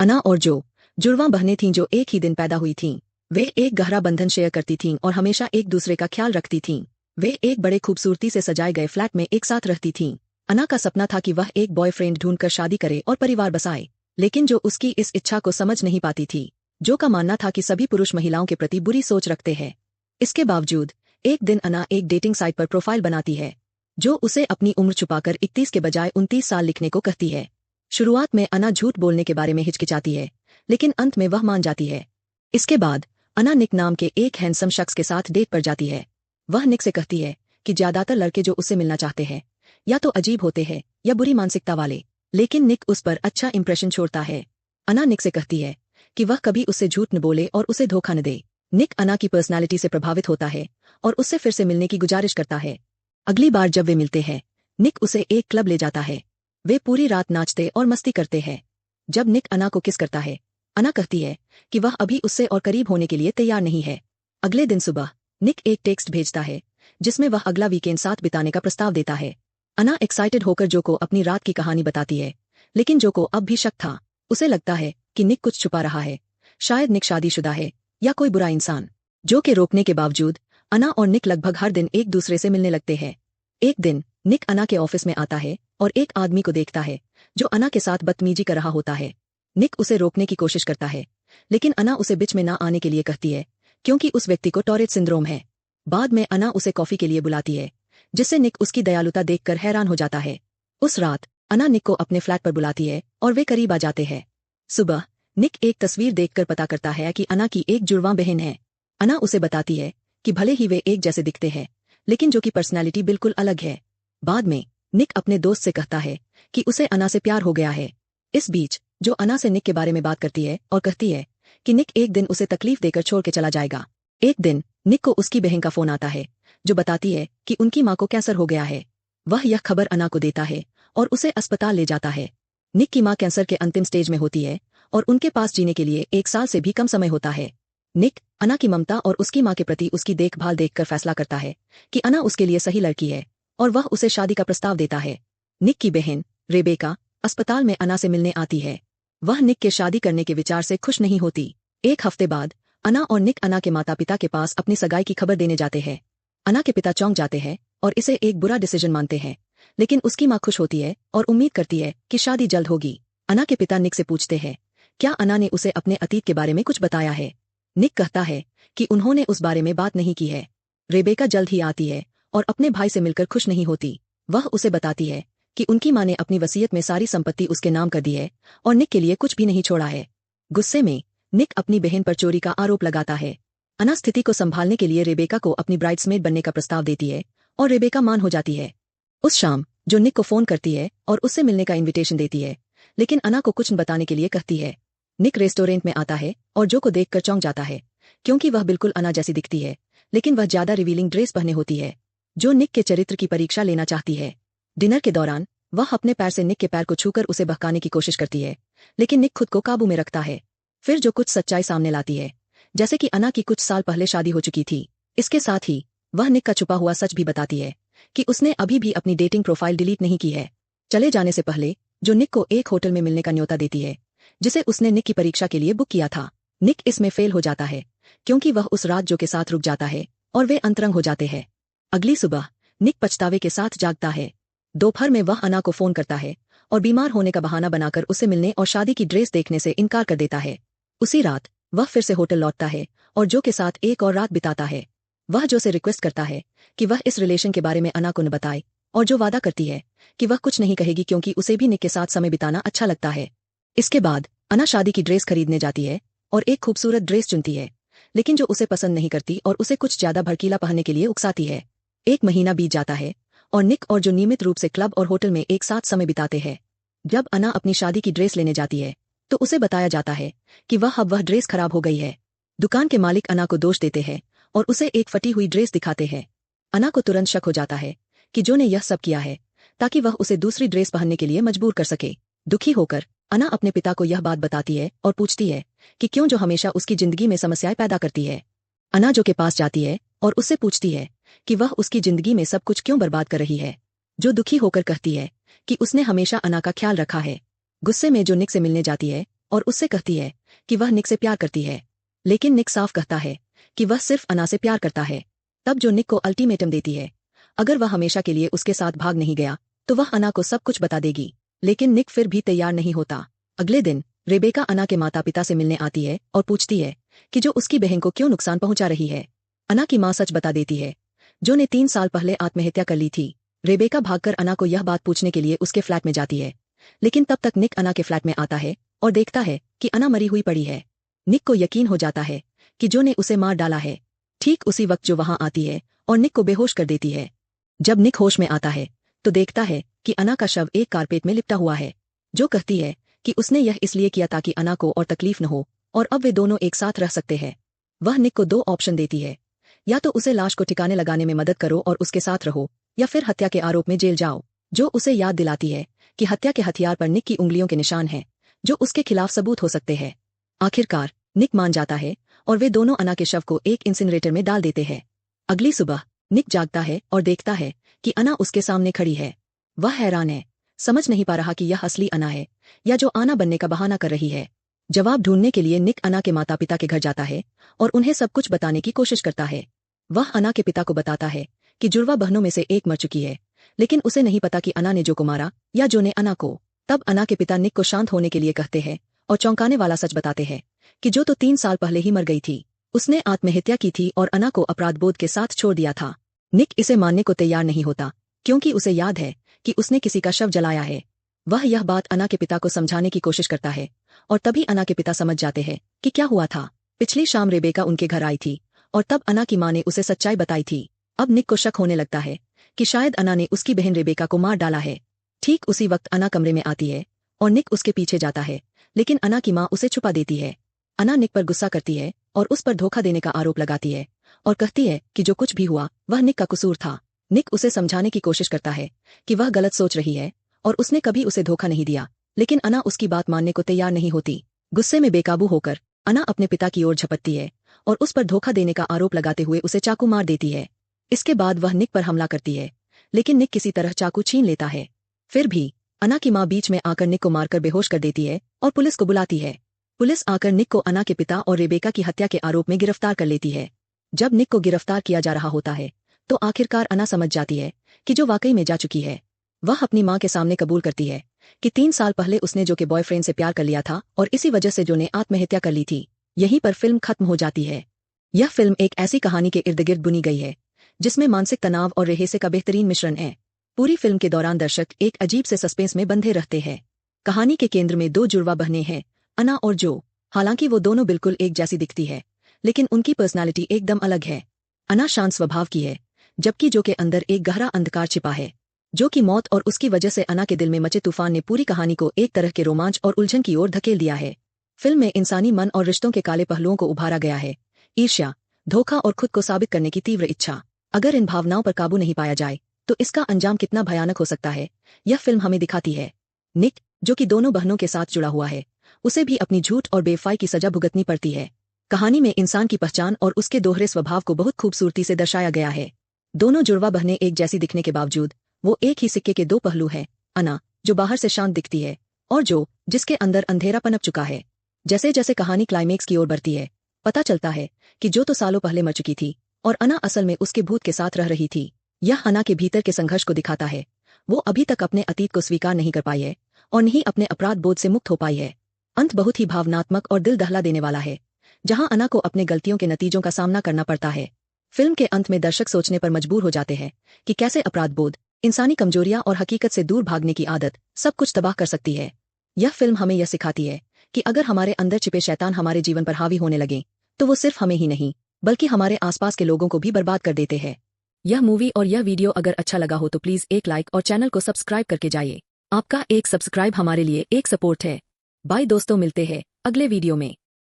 अना और जो जुड़वां बहनें थीं जो एक ही दिन पैदा हुई थीं। वे एक गहरा बंधन शेयर करती थीं और हमेशा एक दूसरे का ख्याल रखती थीं। वे एक बड़े खूबसूरती से सजाए गए फ्लैट में एक साथ रहती थीं। अना का सपना था कि वह एक बॉयफ्रेंड ढूंढकर शादी करे और परिवार बसाए, लेकिन जो उसकी इस इच्छा को समझ नहीं पाती थी। जो का मानना था कि सभी पुरुष महिलाओं के प्रति बुरी सोच रखते हैं। इसके बावजूद एक दिन अना एक डेटिंग साइट पर प्रोफाइल बनाती है, जो उसे अपनी उम्र छुपाकर 31 के बजाय 29 साल लिखने को कहती है। शुरुआत में अना झूठ बोलने के बारे में हिचकिचाती है, लेकिन अंत में वह मान जाती है। इसके बाद अना निक नाम के एक हैंडसम शख्स के साथ डेट पर जाती है। वह निक से कहती है कि ज्यादातर लड़के जो उससे मिलना चाहते हैं या तो अजीब होते हैं या बुरी मानसिकता वाले, लेकिन निक उस पर अच्छा इंप्रेशन छोड़ता है। अना निक से कहती है कि वह कभी उससे झूठ न बोले और उसे धोखा न दे। निक अना की पर्सनालिटी से प्रभावित होता है और उससे फिर से मिलने की गुजारिश करता है। अगली बार जब वे मिलते हैं, निक उसे एक क्लब ले जाता है। वे पूरी रात नाचते और मस्ती करते हैं। जब निक अना को किस करता है, अना कहती है कि वह अभी उससे और करीब होने के लिए तैयार नहीं है। अगले दिन सुबह निक एक टेक्स्ट भेजता है जिसमें वह अगला वीकेंड साथ बिताने का प्रस्ताव देता है। अना एक्साइटेड होकर जो को अपनी रात की कहानी बताती है, लेकिन जो को अब भी शक था। उसे लगता है कि निक कुछ छुपा रहा है, शायद निक शादीशुदा है या कोई बुरा इंसान। जो के रोकने के बावजूद अना और निक लगभग हर दिन एक दूसरे से मिलने लगते हैं। एक दिन निक अना के ऑफिस में आता है और एक आदमी को देखता है जो अना के साथ बदतमीजी कर रहा होता है। निक उसे रोकने की कोशिश करता है, लेकिन अना उसे बीच में ना आने के लिए कहती है क्योंकि उस व्यक्ति को टॉरेट सिंड्रोम है। बाद में अना उसे कॉफी के लिए बुलाती है, जिससे निक उसकी दयालुता देखकर हैरान हो जाता है। उस रात अना निक को अपने फ्लैट पर बुलाती है और वे करीब आ जाते हैं। सुबह निक एक तस्वीर देखकर पता करता है कि अना की एक जुड़वां बहन है। अना उसे बताती है कि भले ही वे एक जैसे दिखते हैं, लेकिन जो की पर्सनैलिटी बिल्कुल अलग है। बाद में निक अपने दोस्त से कहता है कि उसे अना से प्यार हो गया है। इस बीच जो अना से निक के बारे में बात करती है और कहती है कि निक एक दिन उसे तकलीफ देकर छोड़ के चला जाएगा। एक दिन निक को उसकी बहन का फोन आता है जो बताती है कि उनकी मां को कैंसर हो गया है। वह यह खबर अना को देता है और उसे अस्पताल ले जाता है। निक की मां कैंसर के अंतिम स्टेज में होती है और उनके पास जीने के लिए 1 साल से भी कम समय होता है। निक अना की ममता और उसकी मां के प्रति उसकी देखभाल देखकर फैसला करता है कि अना उसके लिए सही लड़की है और वह उसे शादी का प्रस्ताव देता है। निक की बहन रेबेका अस्पताल में अना से मिलने आती है। वह निक के शादी करने के विचार से खुश नहीं होती। एक हफ्ते बाद अना और निक अना के माता पिता के पास अपनी सगाई की खबर देने जाते हैं। अना के पिता चौंक जाते हैं और इसे एक बुरा डिसीजन मानते हैं, लेकिन उसकी मां खुश होती है और उम्मीद करती है कि शादी जल्द होगी। अना के पिता निक से पूछते हैं क्या अना ने उसे अपने अतीत के बारे में कुछ बताया है। निक कहता है कि उन्होंने उस बारे में बात नहीं की है। रेबेका जल्द ही आती है और अपने भाई से मिलकर खुश नहीं होती। वह उसे बताती है कि उनकी मां ने अपनी वसीयत में सारी संपत्ति उसके नाम कर दी है और निक के लिए कुछ भी नहीं छोड़ा है। गुस्से में निक अपनी बहन पर चोरी का आरोप लगाता है। अना स्थिति को संभालने के लिए रेबेका को अपनी ब्राइड्समेड बनने का प्रस्ताव देती है और रेबेका मान हो जाती है। उस शाम जो निक को फोन करती है और उससे मिलने का इन्विटेशन देती है, लेकिन अना को कुछ बताने के लिए कहती है। निक रेस्टोरेंट में आता है और जो को देखकर चौंक जाता है क्योंकि वह बिल्कुल अना जैसी दिखती है, लेकिन वह ज्यादा रिवीलिंग ड्रेस पहने होती है। जो निक के चरित्र की परीक्षा लेना चाहती है। डिनर के दौरान वह अपने पैर से निक के पैर को छूकर उसे बहकाने की कोशिश करती है, लेकिन निक खुद को काबू में रखता है। फिर जो कुछ सच्चाई सामने लाती है, जैसे कि अना की कुछ साल पहले शादी हो चुकी थी। इसके साथ ही वह निक का छुपा हुआ सच भी बताती है कि उसने अभी भी अपनी डेटिंग प्रोफाइल डिलीट नहीं की है। चले जाने से पहले जो निक को एक होटल में मिलने का न्योता देती है, जिसे उसने निक की परीक्षा के लिए बुक किया था। निक इसमें फेल हो जाता है क्योंकि वह उस रात जो के साथ रुक जाता है और वे अंतरंग हो जाते हैं। अगली सुबह निक पछतावे के साथ जागता है। दोपहर में वह अना को फोन करता है और बीमार होने का बहाना बनाकर उसे मिलने और शादी की ड्रेस देखने से इनकार कर देता है। उसी रात वह फिर से होटल लौटता है और जो के साथ एक और रात बिताता है। वह जो से रिक्वेस्ट करता है कि वह इस रिलेशन के बारे में अना को न बताए, और जो वादा करती है कि वह कुछ नहीं कहेगी क्योंकि उसे भी निक के साथ समय बिताना अच्छा लगता है। इसके बाद अना शादी की ड्रेस खरीदने जाती है और एक खूबसूरत ड्रेस चुनती है, लेकिन जो उसे पसंद नहीं करती और उसे कुछ ज्यादा भड़कीला पहनने के लिए उकसाती है। 1 महीना बीत जाता है और निक और जो नियमित रूप से क्लब और होटल में एक साथ समय बिताते हैं। जब अना अपनी शादी की ड्रेस लेने जाती है तो उसे बताया जाता है कि वह ड्रेस खराब हो गई है। दुकान के मालिक अना को दोष देते हैं और उसे एक फटी हुई ड्रेस दिखाते हैं। अना को तुरंत शक हो जाता है कि जो ने यह सब किया है ताकि वह उसे दूसरी ड्रेस पहनने के लिए मजबूर कर सके। दुखी होकर अना अपने पिता को यह बात बताती है और पूछती है कि क्यों जो हमेशा उसकी जिंदगी में समस्याएं पैदा करती है। अना जो के पास जाती है और उससे पूछती है कि वह उसकी जिंदगी में सब कुछ क्यों बर्बाद कर रही है। जो दुखी होकर कहती है कि उसने हमेशा अना का ख्याल रखा है। गुस्से में जो निक से मिलने जाती है और उससे कहती है कि वह निक से प्यार करती है। लेकिन निक साफ कहता है कि वह सिर्फ अना से प्यार करता है। तब जो निक को अल्टीमेटम देती है, अगर वह हमेशा के लिए उसके साथ भाग नहीं गया तो वह अना को सब कुछ बता देगी। लेकिन निक फिर भी तैयार नहीं होता। अगले दिन रेबेका अना के माता पिता से मिलने आती है और पूछती है कि जो उसकी बहन को क्यों नुकसान पहुंचा रही है। अना की मां सच बता देती है, जो ने 3 साल पहले आत्महत्या कर ली थी। रेबेका भागकर अना को यह बात पूछने के लिए उसके फ्लैट में जाती है, लेकिन तब तक निक अना के फ्लैट में आता है और देखता है कि अना मरी हुई पड़ी है। निक को यकीन हो जाता है कि जो ने उसे मार डाला है। ठीक उसी वक्त जो वहां आती है और निक को बेहोश कर देती है। जब निक होश में आता है तो देखता है कि अना का शव एक कारपेट में लिपटा हुआ है। जो कहती है कि उसने यह इसलिए किया ताकि अना को और तकलीफ न हो और अब वे दोनों एक साथ रह सकते हैं। वह निक को 2 ऑप्शन देती है, या तो उसे लाश को ठिकाने लगाने में मदद करो और उसके साथ रहो, या फिर हत्या के आरोप में जेल जाओ। जो उसे याद दिलाती है कि हत्या के हथियार पर निक की उंगलियों के निशान हैं, जो उसके खिलाफ सबूत हो सकते हैं। आखिरकार निक मान जाता है और वे दोनों अना के शव को एक इंसिनरेटर में डाल देते हैं। अगली सुबह निक जागता है और देखता है कि अना उसके सामने खड़ी है। वह हैरान है, समझ नहीं पा रहा कि यह असली अना है या जो आना बनने का बहाना कर रही है। जवाब ढूंढने के लिए निक अना के माता पिता के घर जाता है और उन्हें सब कुछ बताने की कोशिश करता है। वह अना के पिता को बताता है कि जुड़वा बहनों में से एक मर चुकी है, लेकिन उसे नहीं पता कि अना ने जो को मारा या जो ने अना को। तब अना के पिता निक को शांत होने के लिए कहते हैं और चौंकाने वाला सच बताते हैं कि जो तो 3 साल पहले ही मर गई थी। उसने आत्महत्या की थी और अना को अपराधबोध के साथ छोड़ दिया था। निक इसे मानने को तैयार नहीं होता, क्योंकि उसे याद है कि उसने किसी का शव जलाया है। वह यह बात अना के पिता को समझाने की कोशिश करता है और तभी अना के पिता समझ जाते हैं कि क्या हुआ था। पिछली शाम रेबेका उनके घर आई थी और तब अना की मां ने उसे सच्चाई बताई थी। अब निक को शक होने लगता है कि शायद अना ने उसकी बहन रेबेका को मार डाला है। ठीक उसी वक्त अना कमरे में आती है और निक उसके पीछे जाता है, लेकिन अना की मां उसे छुपा देती है। अना निक पर गुस्सा करती है और उस पर धोखा देने का आरोप लगाती है और कहती है कि जो कुछ भी हुआ वह निक का कसूर था। निक उसे समझाने की कोशिश करता है कि वह गलत सोच रही है और उसने कभी उसे धोखा नहीं दिया, लेकिन अना उसकी बात मानने को तैयार नहीं होती। गुस्से में बेकाबू होकर अना अपने पिता की ओर झपटती है और उस पर धोखा देने का आरोप लगाते हुए उसे चाकू मार देती है। इसके बाद वह निक पर हमला करती है, लेकिन निक किसी तरह चाकू छीन लेता है। फिर भी अना की मां बीच में आकर निक को मारकर बेहोश कर देती है और पुलिस को बुलाती है। पुलिस आकर निक को अना के पिता और रेबेका की हत्या के आरोप में गिरफ्तार कर लेती है। जब निक को गिरफ्तार किया जा रहा होता है तो आखिरकार अना समझ जाती है कि जो वाकई में जा चुकी है। वह अपनी मां के सामने कबूल करती है कि 3 साल पहले उसने जो के बॉयफ्रेंड से प्यार कर लिया था और इसी वजह से जो ने आत्महत्या कर ली थी। यहीं पर फिल्म खत्म हो जाती है। यह फिल्म एक ऐसी कहानी के इर्द गिर्द बुनी गई है जिसमें मानसिक तनाव और रहस्य का बेहतरीन मिश्रण है। पूरी फिल्म के दौरान दर्शक एक अजीब से सस्पेंस में बंधे रहते हैं। कहानी के केंद्र में 2 जुड़वा बहनें हैं, अना और जो। हालांकि वो दोनों बिल्कुल एक जैसी दिखती है, लेकिन उनकी पर्सनालिटी एकदम अलग है। अना शांत स्वभाव की है, जबकि जो के अंदर एक गहरा अंधकार छिपा है। जो की मौत और उसकी वजह से अना के दिल में मचे तूफान ने पूरी कहानी को एक तरह के रोमांच और उलझन की ओर धकेल दिया है। फिल्म में इंसानी मन और रिश्तों के काले पहलुओं को उभारा गया है। ईर्ष्या, धोखा और खुद को साबित करने की तीव्र इच्छा। अगर इन भावनाओं पर काबू नहीं पाया जाए तो इसका अंजाम कितना भयानक हो सकता है, यह फिल्म हमें दिखाती है। निक, जो कि दोनों बहनों के साथ जुड़ा हुआ है, उसे भी अपनी झूठ और बेवफाई की सजा भुगतनी पड़ती है। कहानी में इंसान की पहचान और उसके दोहरे स्वभाव को बहुत खूबसूरती से दर्शाया गया है। दोनों जुड़वा बहनें एक जैसी दिखने के बावजूद वो एक ही सिक्के के 2 पहलू हैं। अना, जो बाहर से शांत दिखती है, और जो, जिसके अंदर अंधेरा पनप चुका है। जैसे जैसे कहानी क्लाइमेक्स की ओर बढ़ती है, पता चलता है कि जो तो सालों पहले मर चुकी थी और अना असल में उसके भूत के साथ रह रही थी। यह अना के भीतर के संघर्ष को दिखाता है। वो अभी तक अपने अतीत को स्वीकार नहीं कर पाई है और नहीं अपने अपराध बोध से मुक्त हो पाई है। अंत बहुत ही भावनात्मक और दिल दहला देने वाला है, जहां अना को अपने गलतियों के नतीजों का सामना करना पड़ता है। फिल्म के अंत में दर्शक सोचने पर मजबूर हो जाते हैं कि कैसे अपराध बोध, इंसानी कमजोरियां और हकीकत से दूर भागने की आदत सब कुछ तबाह कर सकती है। यह फिल्म हमें यह सिखाती है कि अगर हमारे अंदर छिपे शैतान हमारे जीवन पर हावी होने लगे तो वो सिर्फ हमें ही नहीं बल्कि हमारे आसपास के लोगों को भी बर्बाद कर देते हैं। यह मूवी और यह वीडियो अगर अच्छा लगा हो तो प्लीज एक लाइक और चैनल को सब्सक्राइब करके जाइए। आपका एक सब्सक्राइब हमारे लिए एक सपोर्ट है। बाय दोस्तों, मिलते हैं अगले वीडियो में।